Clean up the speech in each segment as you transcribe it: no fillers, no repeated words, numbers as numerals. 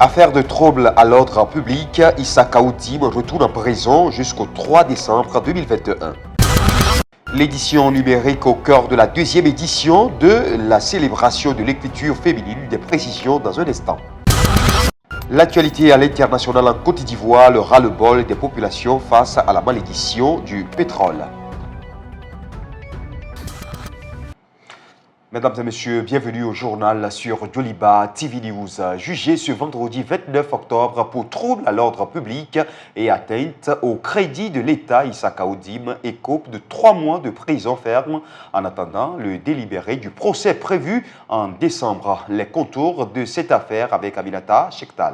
Affaire de trouble à l'ordre public, Issa Kaoutim retourne en prison jusqu'au 3 décembre 2021. L'édition numérique au cœur de la deuxième édition de la célébration de l'écriture féminine, des précisions dans un instant. L'actualité à l'international en Côte d'Ivoire, le ras-le-bol des populations face à la malédiction du pétrole. Mesdames et messieurs, bienvenue au journal sur Joliba TV News. Jugé ce vendredi 29 octobre pour trouble à l'ordre public et atteinte au crédit de l'État, Issa Kaoutim écope de 3 mois de prison ferme en attendant le délibéré du procès prévu en décembre. Les contours de cette affaire avec Aminata Chektal.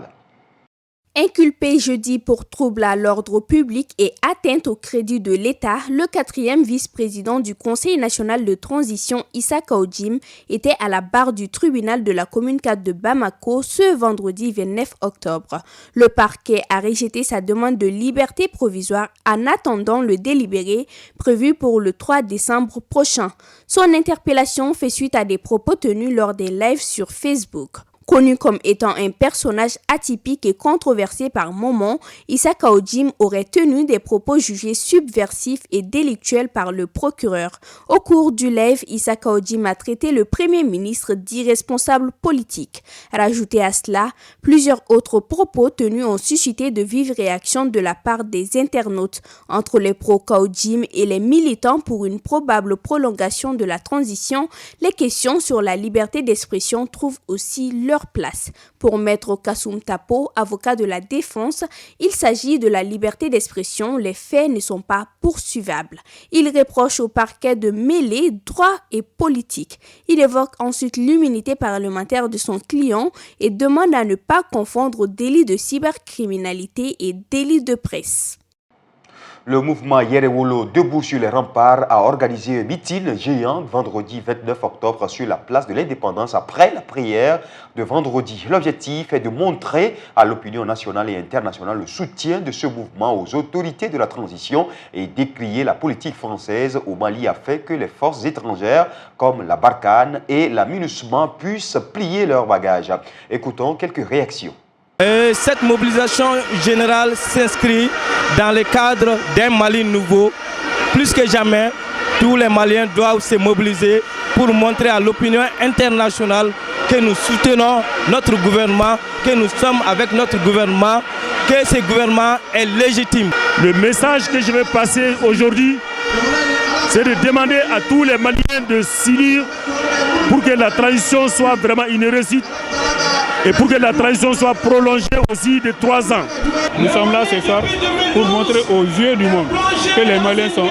Inculpé jeudi pour trouble à l'ordre public et atteinte au crédit de l'État, le 4e vice-président du Conseil national de transition, Issa Kaoutim, était à la barre du tribunal de la commune 4 de Bamako ce vendredi 29 octobre. Le parquet a rejeté sa demande de liberté provisoire en attendant le délibéré prévu pour le 3 décembre prochain. Son interpellation fait suite à des propos tenus lors des lives sur Facebook. Connu comme étant un personnage atypique et controversé par moments, Issa Kaoutim aurait tenu des propos jugés subversifs et délictuels par le procureur. Au cours du live, Issa Kaoutim a traité le Premier ministre d'irresponsable politique. Rajouté à cela, plusieurs autres propos tenus ont suscité de vives réactions de la part des internautes. Entre les pro-Kaoutim et les militants pour une probable prolongation de la transition, les questions sur la liberté d'expression trouvent aussi leur place. Pour Maître Kassoum Tapo, avocat de la défense, il s'agit de la liberté d'expression, les faits ne sont pas poursuivables. Il reproche au parquet de mêler droit et politique. Il évoque ensuite l'immunité parlementaire de son client et demande à ne pas confondre délit de cybercriminalité et délit de presse. Le mouvement Yerewolo Debout sur les remparts a organisé un meeting géant vendredi 29 octobre sur la place de l'Indépendance après la prière de vendredi. L'objectif est de montrer à l'opinion nationale et internationale le soutien de ce mouvement aux autorités de la transition et décrier la politique française au Mali afin que les forces étrangères comme la Barkhane et la MINUSMA puissent plier leurs bagages. Écoutons quelques réactions. Cette mobilisation générale s'inscrit dans le cadre d'un Mali nouveau. Plus que jamais, tous les Maliens doivent se mobiliser pour montrer à l'opinion internationale que nous soutenons notre gouvernement, que nous sommes avec notre gouvernement, que ce gouvernement est légitime. Le message que je vais passer aujourd'hui, c'est de demander à tous les Maliens de s'unir pour que la transition soit vraiment une réussite et pour que la transition soit prolongée aussi de 3 ans. Nous sommes là ce soir pour montrer aux yeux du monde que les Maliens sont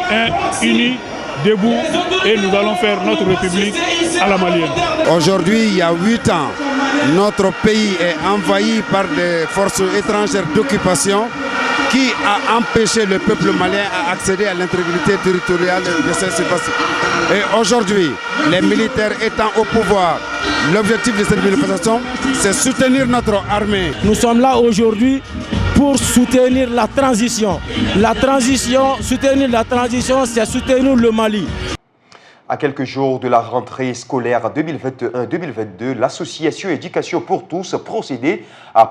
unis, debout, et nous allons faire notre République à la malienne. Aujourd'hui, il y a 8 ans, notre pays est envahi par des forces étrangères d'occupation qui a empêché le peuple malien à accéder à l'intégrité territoriale de cette surface. Et aujourd'hui, les militaires étant au pouvoir, l'objectif de cette manifestation, c'est soutenir notre armée. Nous sommes là aujourd'hui pour soutenir la transition. Soutenir la transition, c'est soutenir le Mali. À quelques jours de la rentrée scolaire 2021-2022, l'association Éducation pour tous a procédé à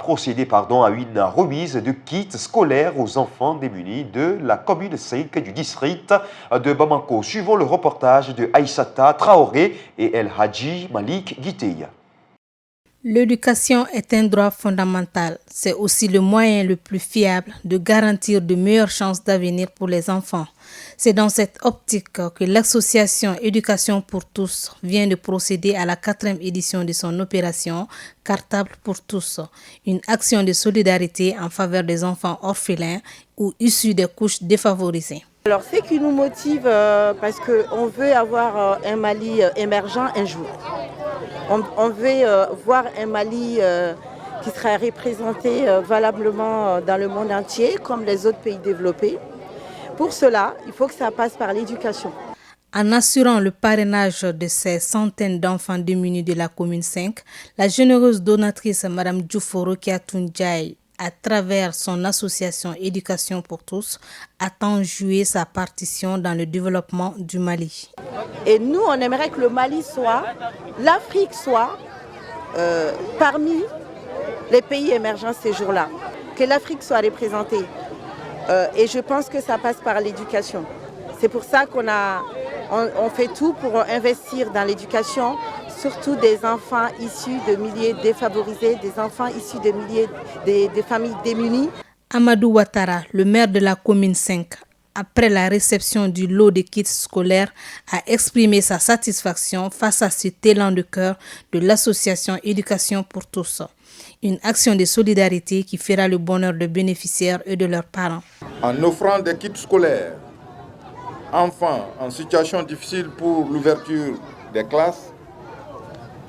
une remise de kits scolaires aux enfants démunis de la commune 5 du district de Bamako. Suivant le reportage de Aïssata Traoré et El Hadji Malik Guiteya. L'éducation est un droit fondamental. C'est aussi le moyen le plus fiable de garantir de meilleures chances d'avenir pour les enfants. C'est dans cette optique que l'association Éducation pour tous vient de procéder à la 4e édition de son opération Cartable pour tous, une action de solidarité en faveur des enfants orphelins ou issus des couches défavorisées. Alors, ce qui nous motive, parce qu'on veut avoir un Mali émergent un jour. On veut voir un Mali qui sera représenté valablement dans le monde entier, comme les autres pays développés. Pour cela, il faut que ça passe par l'éducation. En assurant le parrainage de ces centaines d'enfants démunis de la commune 5, la généreuse donatrice Mme Djouforo Kiatoundjaï, à travers son association Éducation pour tous, attend jouer sa partition dans le développement du Mali. Et nous, on aimerait que le Mali soit, l'Afrique soit parmi les pays émergents ces jours-là, que l'Afrique soit représentée. Et je pense que ça passe par l'éducation. C'est pour ça on fait tout pour investir dans l'éducation, surtout des enfants issus de milieux défavorisés, des enfants issus de familles démunies. Amadou Ouattara, le maire de la commune 5, après la réception du lot de kits scolaires, a exprimé sa satisfaction face à cet élan de cœur de l'association Éducation pour tous. Une action de solidarité qui fera le bonheur des bénéficiaires et de leurs parents. En offrant des kits scolaires, enfants en situation difficile pour l'ouverture des classes,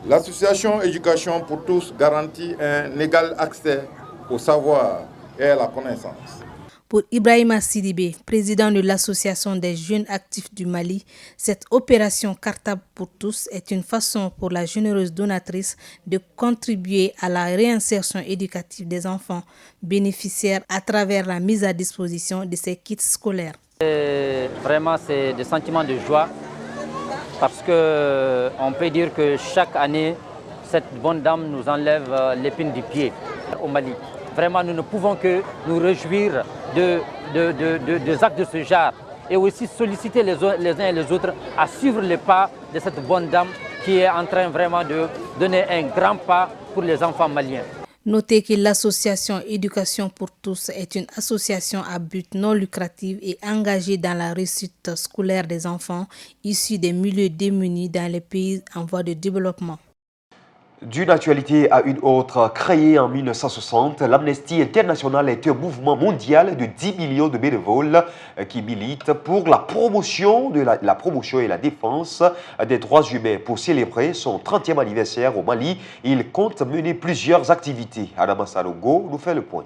l'association Éducation pour tous garantit un égal accès au savoir et à la connaissance. Pour Ibrahima Sidibé, président de l'Association des jeunes actifs du Mali, cette opération Cartable pour tous est une façon pour la généreuse donatrice de contribuer à la réinsertion éducative des enfants bénéficiaires à travers la mise à disposition de ces kits scolaires. Vraiment, c'est des sentiments de joie parce qu'on peut dire que chaque année, cette bonne dame nous enlève l'épine du pied au Mali. Vraiment, nous ne pouvons que nous réjouir des actes de ce genre et aussi solliciter les uns et les autres à suivre les pas de cette bonne dame qui est en train vraiment de donner un grand pas pour les enfants maliens. Notez que l'association Éducation pour tous est une association à but non lucratif et engagée dans la réussite scolaire des enfants issus des milieux démunis dans les pays en voie de développement. D'une actualité à une autre, créée en 1960, l'Amnesty International est un mouvement mondial de 10 millions de bénévoles qui militent pour la promotion et la défense des droits humains. Pour célébrer son 30e anniversaire au Mali, il compte mener plusieurs activités. Adama Salongo nous fait le point.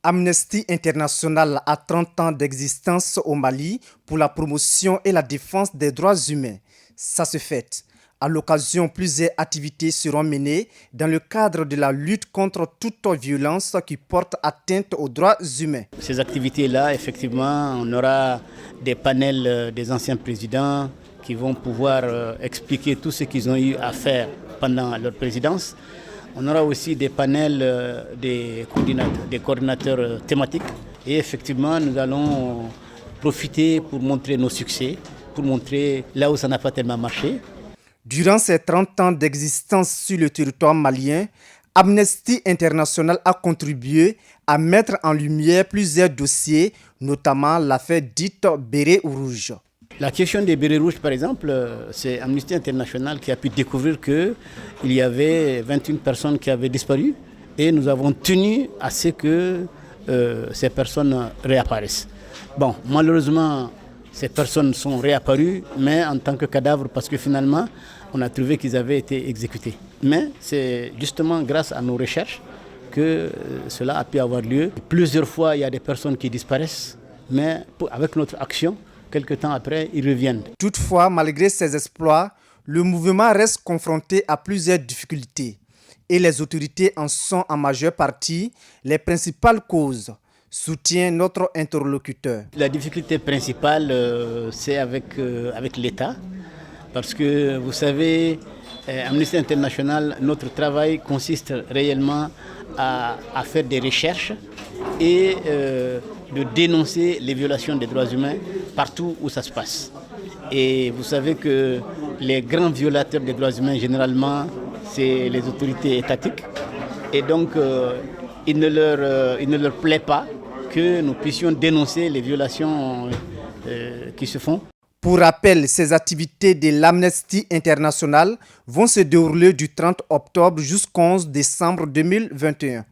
Amnesty International a 30 ans d'existence au Mali pour la promotion et la défense des droits humains. Ça se fait. À l'occasion, plusieurs activités seront menées dans le cadre de la lutte contre toute violence qui porte atteinte aux droits humains. Ces activités-là, effectivement, on aura des panels des anciens présidents qui vont pouvoir expliquer tout ce qu'ils ont eu à faire pendant leur présidence. On aura aussi des panels des coordinateurs thématiques. Et effectivement, nous allons profiter pour montrer nos succès, pour montrer là où ça n'a pas tellement marché. Durant ces 30 ans d'existence sur le territoire malien, Amnesty International a contribué à mettre en lumière plusieurs dossiers, notamment l'affaire dite Béret Rouge. La question des bérets rouges, par exemple, c'est Amnesty International qui a pu découvrir qu'il y avait 21 personnes qui avaient disparu et nous avons tenu à ce que ces personnes réapparaissent. Bon, malheureusement, ces personnes sont réapparues, mais en tant que cadavres, parce que finalement, on a trouvé qu'ils avaient été exécutés. Mais c'est justement grâce à nos recherches que cela a pu avoir lieu. Plusieurs fois, il y a des personnes qui disparaissent, mais avec notre action, quelque temps après, ils reviennent. Toutefois, malgré ces exploits, le mouvement reste confronté à plusieurs difficultés. Et les autorités en sont en majeure partie les principales causes, soutient notre interlocuteur. La difficulté principale, c'est avec l'État. Parce que vous savez, Amnesty International, notre travail consiste réellement à faire des recherches et de dénoncer les violations des droits humains partout où ça se passe. Et vous savez que les grands violateurs des droits humains, généralement, c'est les autorités étatiques. Et donc, il ne leur plaît pas que nous puissions dénoncer les violations qui se font. Pour rappel, ces activités de l'Amnesty International vont se dérouler du 30 octobre jusqu'au 11 décembre 2021.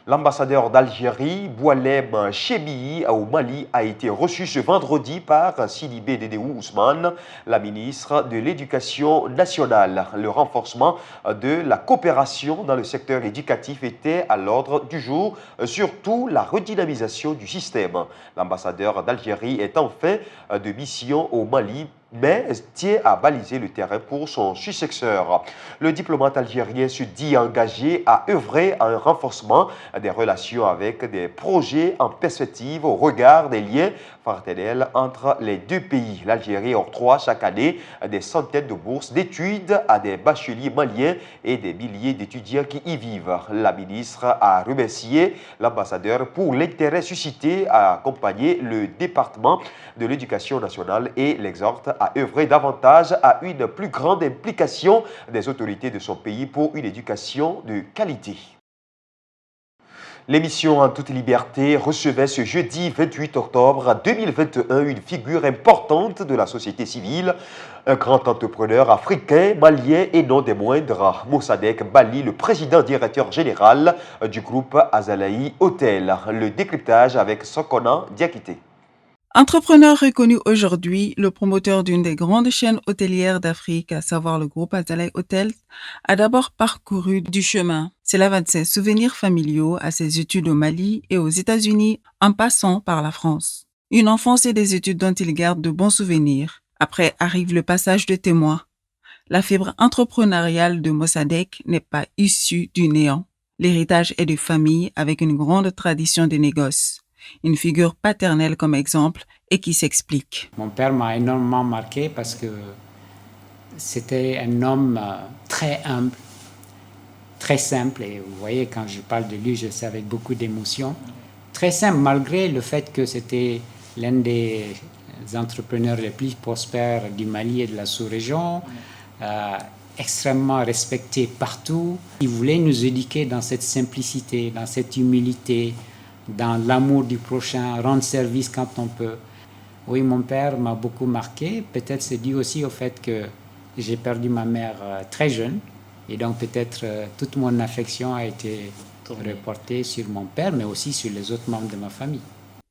L'ambassadeur d'Algérie, Boualem Chebii, au Mali, a été reçu ce vendredi par Sidibé Dédéou Ousmane, la ministre de l'Éducation nationale. Le renforcement de la coopération dans le secteur éducatif était à l'ordre du jour, surtout la redynamisation du système. L'ambassadeur d'Algérie est en fin de mission au Mali mais tient à baliser le terrain pour son successeur. Le diplomate algérien se dit engagé à œuvrer à un renforcement des relations avec des projets en perspective au regard des liens fraternels entre les deux pays. L'Algérie octroie chaque année des centaines de bourses d'études à des bacheliers maliens et des milliers d'étudiants qui y vivent. La ministre a remercié l'ambassadeur pour l'intérêt suscité à accompagner le département de l'éducation nationale et l'exhorte à œuvrer davantage à une plus grande implication des autorités de son pays pour une éducation de qualité. L'émission En toute liberté recevait ce jeudi 28 octobre 2021 une figure importante de la société civile, un grand entrepreneur africain, malien et non des moindres, Mossadegh Bali, le président directeur général du groupe Azalaï Hotel. Le décryptage avec Sokona Diakité. Entrepreneur reconnu aujourd'hui, le promoteur d'une des grandes chaînes hôtelières d'Afrique, à savoir le groupe Azalaï Hotels, a d'abord parcouru du chemin. Cela va de ses souvenirs familiaux à ses études au Mali et aux États-Unis, en passant par la France. Une enfance et des études dont il garde de bons souvenirs. Après arrive le passage de témoin. La fibre entrepreneuriale de Mossadegh n'est pas issue du néant. L'héritage est de famille avec une grande tradition de négoce. Une figure paternelle comme exemple et qui s'explique. Mon père m'a énormément marqué parce que c'était un homme très humble, très simple. Et vous voyez, quand je parle de lui, je sais avec beaucoup d'émotion. Très simple, malgré le fait que c'était l'un des entrepreneurs les plus prospères du Mali et de la sous-région, extrêmement respecté partout. Il voulait nous éduquer dans cette simplicité, dans cette humilité, dans l'amour du prochain, rendre service quand on peut. Oui, mon père m'a beaucoup marqué. Peut-être c'est dû aussi au fait que j'ai perdu ma mère très jeune. Et donc peut-être toute mon affection a été reportée sur mon père, mais aussi sur les autres membres de ma famille.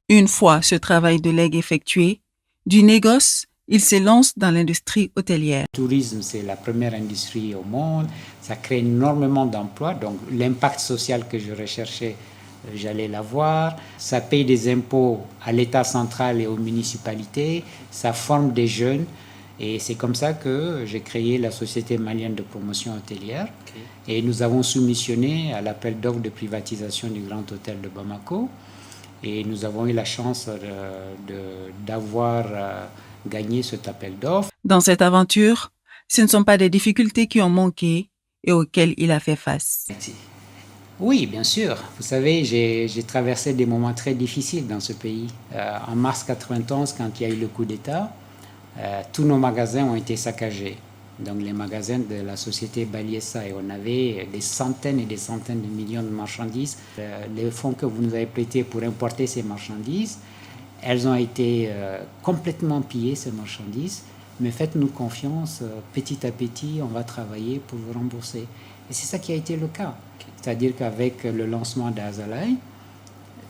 Une fois ce travail de legs effectué, du négoce, il se lance dans l'industrie hôtelière. Le tourisme, c'est la première industrie au monde. Ça crée énormément d'emplois. Donc l'impact social que je recherchais, j'allais l'avoir. Ça paye des impôts à l'État central et aux municipalités. Ça forme des jeunes. Et c'est comme ça que j'ai créé la Société malienne de promotion hôtelière. Okay. Et nous avons soumissionné à l'appel d'offres de privatisation du Grand Hôtel de Bamako. Et nous avons eu la chance d'avoir gagné cet appel d'offres. Dans cette aventure, ce ne sont pas des difficultés qui ont manqué et auxquelles il a fait face. Merci. Oui, bien sûr. Vous savez, j'ai traversé des moments très difficiles dans ce pays. En mars 91, quand il y a eu le coup d'État, tous nos magasins ont été saccagés. Donc les magasins de la société Bali SA, et on avait des centaines et des centaines de millions de marchandises. Les fonds que vous nous avez prêtés pour importer ces marchandises, elles ont été complètement pillées, ces marchandises. Mais faites-nous confiance, petit à petit, on va travailler pour vous rembourser. Et c'est ça qui a été le cas. C'est-à-dire qu'avec le lancement d'Azalaï,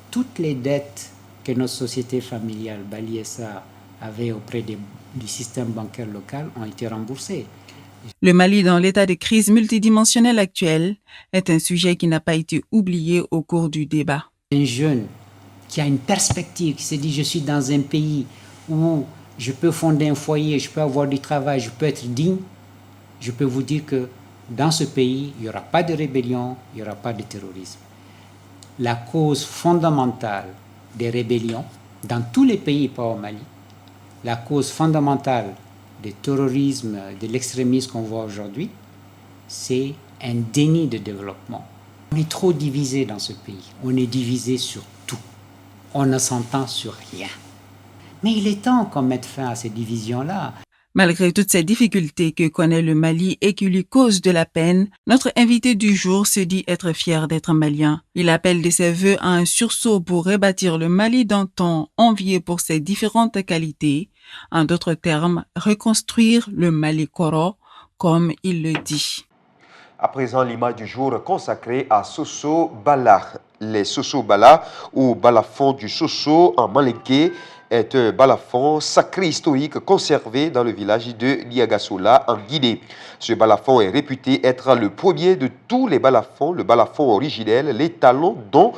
toutes les dettes que notre société familiale Bali SA avait auprès du système bancaire local ont été remboursées. Le Mali dans l'état de crise multidimensionnelle actuel est un sujet qui n'a pas été oublié au cours du débat. Un jeune qui a une perspective, qui se dit je suis dans un pays où je peux fonder un foyer, je peux avoir du travail, je peux être digne, je peux vous dire que dans ce pays, il n'y aura pas de rébellion, il n'y aura pas de terrorisme. La cause fondamentale des rébellions, dans tous les pays, pas au Mali, la cause fondamentale du terrorisme, de l'extrémisme qu'on voit aujourd'hui, c'est un déni de développement. On est trop divisé dans ce pays. On est divisé sur tout. On ne s'entend sur rien. Mais il est temps qu'on mette fin à ces divisions-là. Malgré toutes ces difficultés que connaît le Mali et qui lui causent de la peine, notre invité du jour se dit être fier d'être malien. Il appelle de ses vœux à un sursaut pour rebâtir le Mali d'antan, envié pour ses différentes qualités. En d'autres termes, reconstruire le Mali Koro, comme il le dit. À présent, l'image du jour consacrée à Soso Bala. Les Soso Bala ou balafons du Soso en malinké est un balafon sacré historique conservé dans le village de Niagasola en Guinée. Ce balafon est réputé être le premier de tous les balafons, le balafon originel, l'étalon dont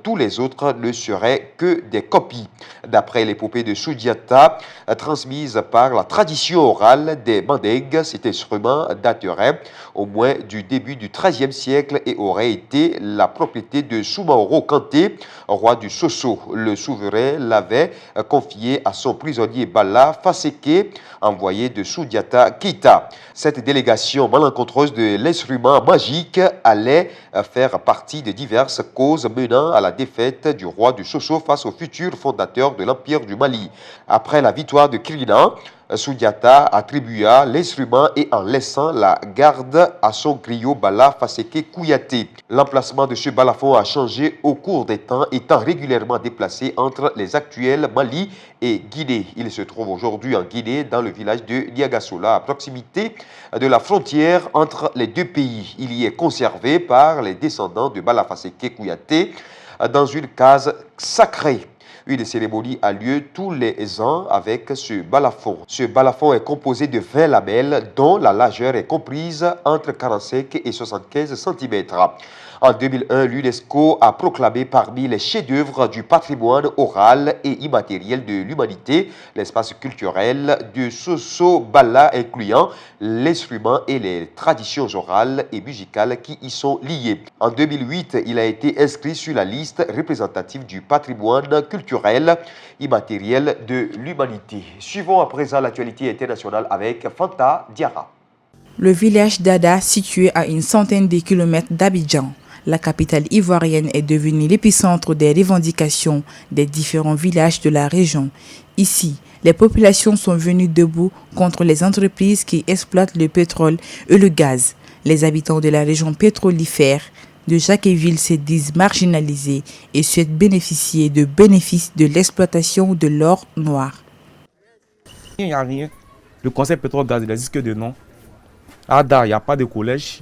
tous les autres ne seraient que des copies. D'après l'épopée de Soundiata, transmise par la tradition orale des Mandingues, cet instrument daterait au moins du début du XIIIe siècle et aurait été la propriété de Soumaoro Kanté, roi du Soso. Le souverain l'avait confié à son prisonnier Bala Faseke, envoyé de Soundiata Keita. Cette délégation malencontreuse de l'instrument magique allait faire partie de diverses causes menant à la défaite du roi du Soso face au futur fondateur de l'Empire du Mali. Après la victoire de Kirina, Soundiata attribua l'instrument et en laissant la garde à son griot Bala Faseke Kouyaté. L'emplacement de ce balafon a changé au cours des temps, étant régulièrement déplacé entre les actuels Mali et Guinée. Il se trouve aujourd'hui en Guinée, dans le village de Niagasola, à proximité de la frontière entre les deux pays. Il y est conservé par les descendants de Bala Faseke Kouyaté dans une case sacrée. Une cérémonie a lieu tous les ans avec ce balafon. Ce balafon est composé de 20 lamelles dont la largeur est comprise entre 45 et 75 cm. En 2001, l'UNESCO a proclamé parmi les chefs-d'œuvre du patrimoine oral et immatériel de l'humanité l'espace culturel de Soso-Bala, incluant l'instrument et les traditions orales et musicales qui y sont liées. En 2008, il a été inscrit sur la liste représentative du patrimoine culturel immatériel de l'humanité. Suivons à présent l'actualité internationale avec Fanta Diarra. Le village d'Ada, situé à une centaine de kilomètres d'Abidjan, la capitale ivoirienne, est devenue l'épicentre des revendications des différents villages de la région. Ici, les populations sont venues debout contre les entreprises qui exploitent le pétrole et le gaz. Les habitants de la région pétrolifère de Jacquesville se disent marginalisés et souhaitent bénéficier de bénéfices de l'exploitation de l'or noir. Il n'y a rien. Le conseil pétrole-gaz, il n'existe que de nom. Ada, il n'y a pas de collège.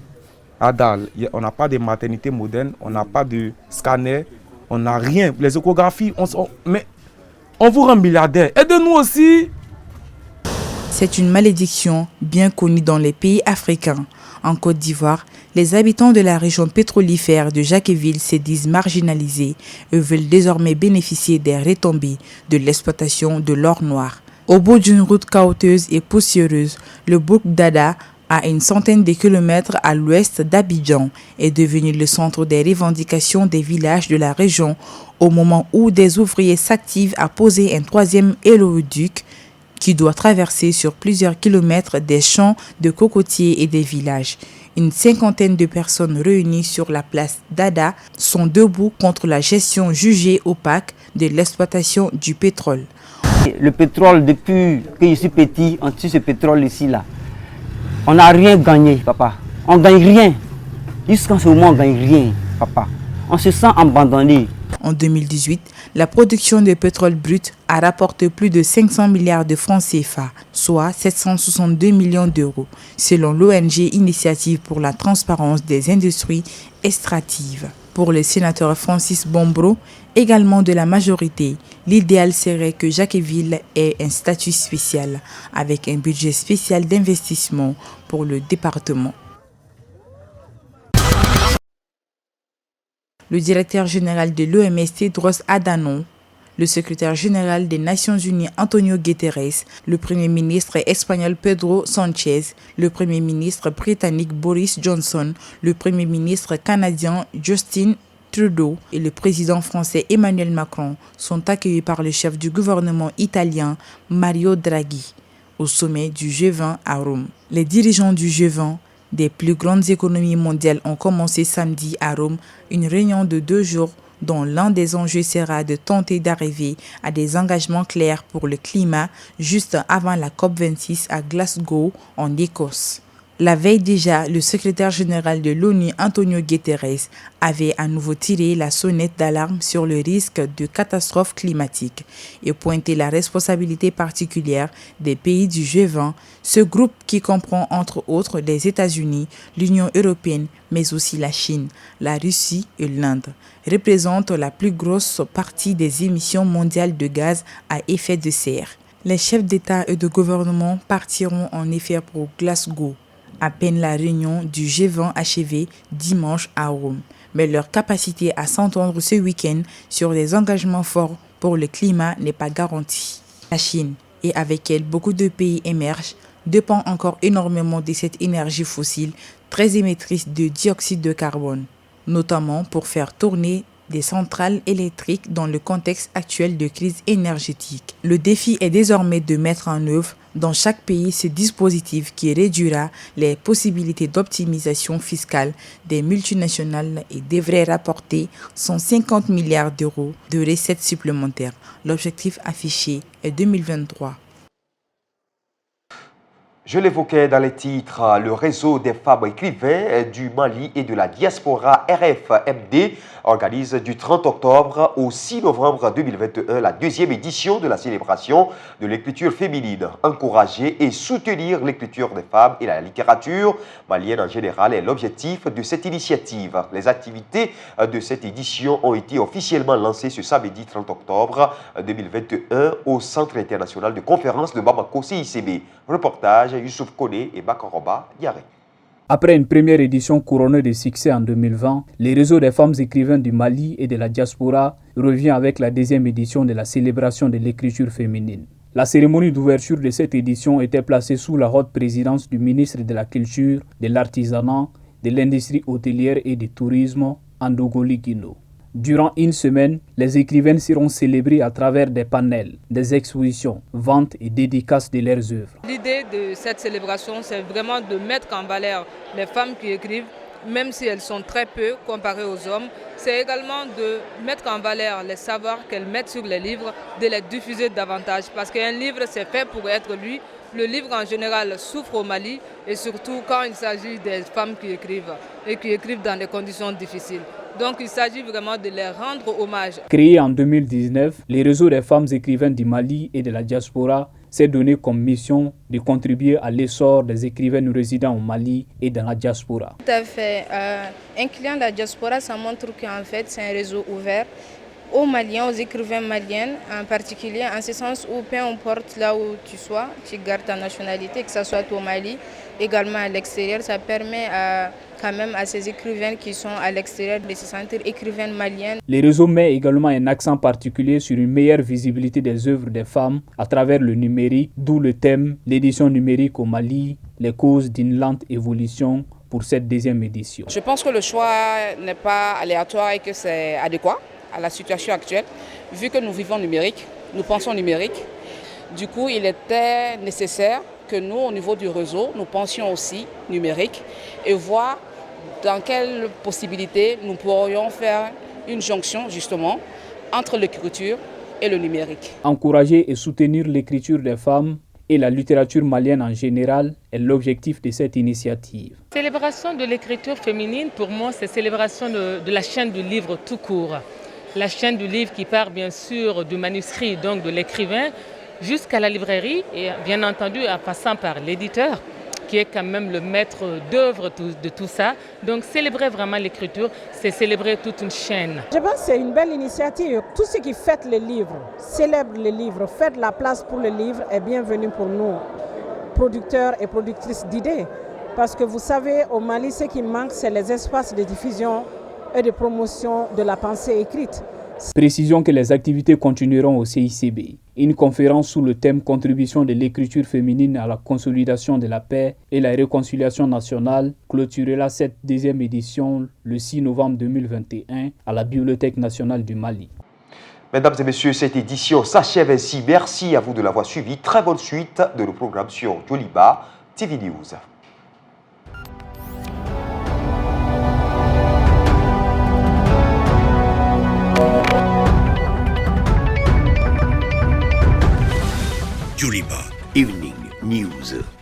Ada, on n'a pas de maternité moderne, on n'a pas de scanner, on n'a rien. Les échographies, mais on vous rend milliardaire. Aidez-nous aussi. C'est une malédiction bien connue dans les pays africains. En Côte d'Ivoire, les habitants de la région pétrolifère de Jacquesville se disent marginalisés et veulent désormais bénéficier des retombées de l'exploitation de l'or noir. Au bout d'une route chaotique et poussiéreuse, le bourg d'Ada, à une centaine de kilomètres à l'ouest d'Abidjan, est devenu le centre des revendications des villages de la région au moment où des ouvriers s'activent à poser un troisième hélioduc qui doit traverser sur plusieurs kilomètres des champs de cocotiers et des villages. Une cinquantaine de personnes réunies sur la place d'Ada sont debout contre la gestion jugée opaque de l'exploitation du pétrole. Le pétrole, depuis que je suis petit, on tue ce pétrole ici, là. On n'a rien gagné, papa. On ne gagne rien. Jusqu'à ce moment, on ne gagne rien, papa. On se sent abandonné. En 2018, la production de pétrole brut a rapporté plus de 500 milliards de francs CFA, soit 762 millions d'euros, selon l'ONG Initiative pour la transparence des industries extractives. Pour le sénateur Francis Bombro, également de la majorité, l'idéal serait que Jacquesville ait un statut spécial, avec un budget spécial d'investissement pour le département. Le directeur général de l'OMS, Tedros Adhanom, le secrétaire général des Nations Unies, Antonio Guterres, le premier ministre espagnol Pedro Sanchez, le premier ministre britannique Boris Johnson, le premier ministre canadien Justin Trudeau et le président français Emmanuel Macron sont accueillis par le chef du gouvernement italien Mario Draghi au sommet du G20 à Rome. Les dirigeants du G20 des plus grandes économies mondiales ont commencé samedi à Rome une réunion de 2 jours dont l'un des enjeux sera de tenter d'arriver à des engagements clairs pour le climat juste avant la COP26 à Glasgow en Écosse. La veille déjà, le secrétaire général de l'ONU, Antonio Guterres, avait à nouveau tiré la sonnette d'alarme sur le risque de catastrophe climatique et pointé la responsabilité particulière des pays du G20, ce groupe qui comprend entre autres les États-Unis, l'Union européenne, mais aussi la Chine, la Russie et l'Inde, représente la plus grosse partie des émissions mondiales de gaz à effet de serre. Les chefs d'État et de gouvernement partiront en effet pour Glasgow, à peine la réunion du G20 achevée dimanche à Rome, mais leur capacité à s'entendre ce week-end sur des engagements forts pour le climat n'est pas garantie. La Chine, et avec elle beaucoup de pays émergents, dépend encore énormément de cette énergie fossile très émettrice de dioxyde de carbone, notamment pour faire tourner des centrales électriques dans le contexte actuel de crise énergétique. Le défi est désormais de mettre en œuvre dans chaque pays ce dispositif qui réduira les possibilités d'optimisation fiscale des multinationales et devrait rapporter 150 milliards d'euros de recettes supplémentaires. L'objectif affiché est 2023. Je l'évoquais dans les titres, le réseau des femmes écrivains du Mali et de la diaspora RFMD organise du 30 octobre au 6 novembre 2021 la deuxième édition de la célébration de l'écriture féminine. Encourager et soutenir l'écriture des femmes et la littérature malienne en général est l'objectif de cette initiative. Les activités de cette édition ont été officiellement lancées ce samedi 30 octobre 2021 au Centre international de conférences de Bamako CICB. Reportage Youssouf Kone et Bakoroba Diaré. Après une première édition couronnée de succès en 2020, le réseau des femmes écrivains du Mali et de la diaspora revient avec la deuxième édition de la célébration de l'écriture féminine. La cérémonie d'ouverture de cette édition était placée sous la haute présidence du ministre de la Culture, de l'Artisanat, de l'Industrie hôtelière et du Tourisme, Andogoli Guino. Durant une semaine, les écrivaines seront célébrées à travers des panels, des expositions, ventes et dédicaces de leurs œuvres. L'idée de cette célébration, c'est vraiment de mettre en valeur les femmes qui écrivent, même si elles sont très peu comparées aux hommes. C'est également de mettre en valeur les savoirs qu'elles mettent sur les livres, de les diffuser davantage. Parce qu'un livre, c'est fait pour être lu. Le livre en général souffre au Mali et surtout quand il s'agit des femmes qui écrivent et qui écrivent dans des conditions difficiles. Donc il s'agit vraiment de les rendre hommage. Créé en 2019, le réseau des femmes écrivaines du Mali et de la diaspora s'est donné comme mission de contribuer à l'essor des écrivaines résidant au Mali et dans la diaspora. Tout à fait. Incluant la diaspora, ça montre qu'en fait c'est un réseau ouvert aux Maliens, aux écrivains maliens en particulier, en ce sens où peu importe là où tu sois, tu gardes ta nationalité, que ce soit au Mali, également à l'extérieur. Ça permet quand même à ces écrivains qui sont à l'extérieur de se sentir écrivaines maliennes. Le réseau met également un accent particulier sur une meilleure visibilité des œuvres des femmes à travers le numérique, d'où le thème « L'édition numérique au Mali, les causes d'une lente évolution » pour cette deuxième édition. Je pense que le choix n'est pas aléatoire et que c'est adéquat à la situation actuelle. Vu que nous vivons numérique, nous pensons numérique, du coup il était nécessaire que nous, au niveau du réseau, nous pensions aussi numérique et voir dans quelles possibilités nous pourrions faire une jonction justement entre l'écriture et le numérique. Encourager et soutenir l'écriture des femmes et la littérature malienne en général est l'objectif de cette initiative. Célébration de l'écriture féminine, pour moi, c'est célébration de la chaîne du livre tout court. La chaîne du livre qui part bien sûr du manuscrit, donc de l'écrivain, jusqu'à la librairie et bien entendu en passant par l'éditeur qui est quand même le maître d'œuvre de tout ça. Donc célébrer vraiment l'écriture, c'est célébrer toute une chaîne. Je pense que c'est une belle initiative. Tout ce qui fête les livres, célèbre les livres, fait de la place pour les livres est bienvenu pour nous, producteurs et productrices d'idées. Parce que vous savez, au Mali, ce qui manque, c'est les espaces de diffusion et de promotion de la pensée écrite. Précision que les activités continueront au CICB. Une conférence sous le thème « Contribution de l'écriture féminine à la consolidation de la paix et la réconciliation nationale » clôturera cette deuxième édition le 6 novembre 2021 à la Bibliothèque nationale du Mali. Mesdames et messieurs, cette édition s'achève ainsi. Merci à vous de l'avoir suivi. Très bonne suite de nos programmes sur Joliba TV News. Joliba Evening News.